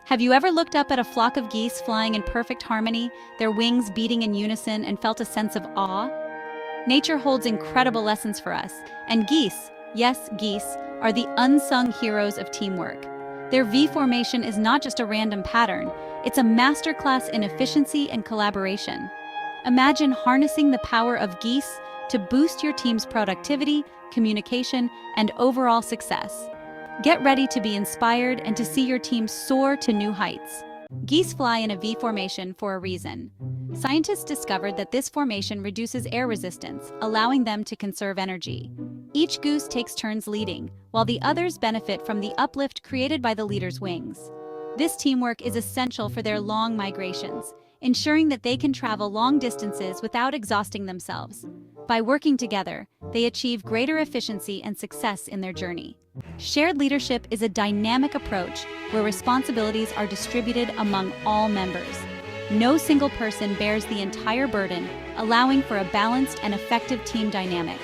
Have you ever looked up at a flock of geese flying in perfect harmony, their wings beating in unison, and felt a sense of awe? Nature holds incredible lessons for us, and geese, yes, geese, are the unsung heroes of teamwork. Their V formation is not just a random pattern, it's a masterclass in efficiency and collaboration. Imagine harnessing the power of geese to boost your team's productivity, communication, and overall success. Get ready to be inspired and to see your team soar to new heights. Geese fly in a V formation for a reason. Scientists discovered that this formation reduces air resistance, allowing them to conserve energy. Each goose takes turns leading, while the others benefit from the uplift created by the leader's wings. This teamwork is essential for their long migrations, ensuring that they can travel long distances without exhausting themselves. By working together, they achieve greater efficiency and success in their journey. Shared leadership is a dynamic approach where responsibilities are distributed among all members. No single person bears the entire burden, allowing for a balanced and effective team dynamic.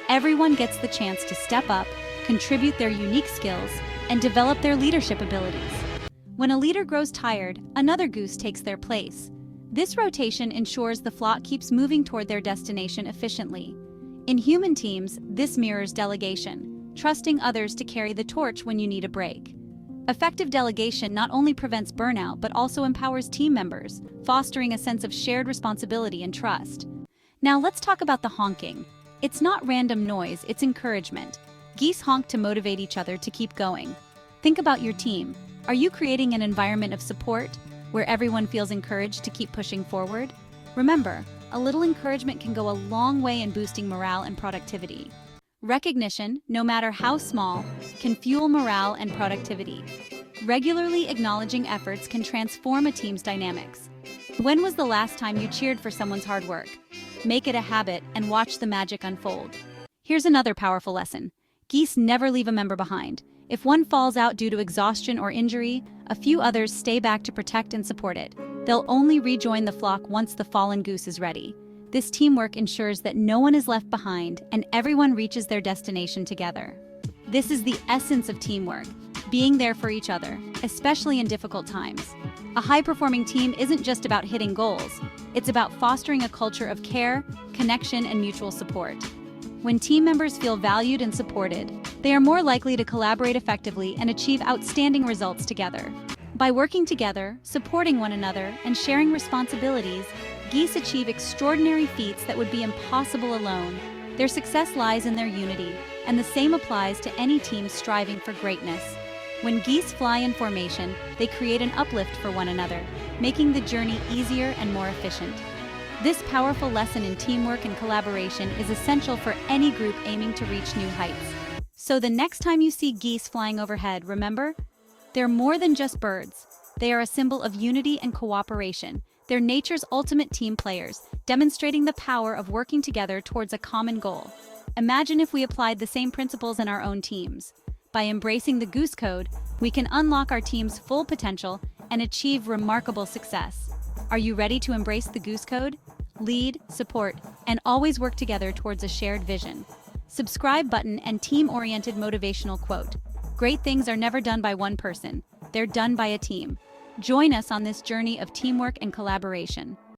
Everyone gets the chance to step up, contribute their unique skills, and develop their leadership abilities. When a leader grows tired, another goose takes their place. This rotation ensures the flock keeps moving toward their destination efficiently. In human teams, this mirrors delegation, trusting others to carry the torch when you need a break. Effective delegation not only prevents burnout but also empowers team members, fostering a sense of shared responsibility and trust. Now let's talk about the honking. It's not random noise, it's encouragement. Geese honk to motivate each other to keep going. Think about your team. Are you creating an environment of support, where everyone feels encouraged to keep pushing forward? Remember, a little encouragement can go a long way in boosting morale and productivity. Recognition, no matter how small, can fuel morale and productivity. Regularly acknowledging efforts can transform a team's dynamics. When was the last time you cheered for someone's hard work? Make it a habit and watch the magic unfold. Here's another powerful lesson. Geese never leave a member behind. If one falls out due to exhaustion or injury, a few others stay back to protect and support it. They'll only rejoin the flock once the fallen goose is ready. This teamwork ensures that no one is left behind and everyone reaches their destination together. This is the essence of teamwork, being there for each other, especially in difficult times. A high-performing team isn't just about hitting goals, it's about fostering a culture of care, connection, and mutual support. When team members feel valued and supported, they are more likely to collaborate effectively and achieve outstanding results together. By working together, supporting one another, and sharing responsibilities, geese achieve extraordinary feats that would be impossible alone. Their success lies in their unity, and the same applies to any team striving for greatness. When geese fly in formation, they create an uplift for one another, making the journey easier and more efficient. This powerful lesson in teamwork and collaboration is essential for any group aiming to reach new heights. So the next time you see geese flying overhead, remember, they're more than just birds. They are a symbol of unity and cooperation. They're nature's ultimate team players, demonstrating the power of working together towards a common goal. Imagine if we applied the same principles in our own teams. By embracing the Goose Code, we can unlock our team's full potential and achieve remarkable success. Are you ready to embrace the Goose Code? Lead, support, and always work together towards a shared vision. Subscribe button and team-oriented motivational quote. Great things are never done by one person. They're done by a team. Join us on this journey of teamwork and collaboration.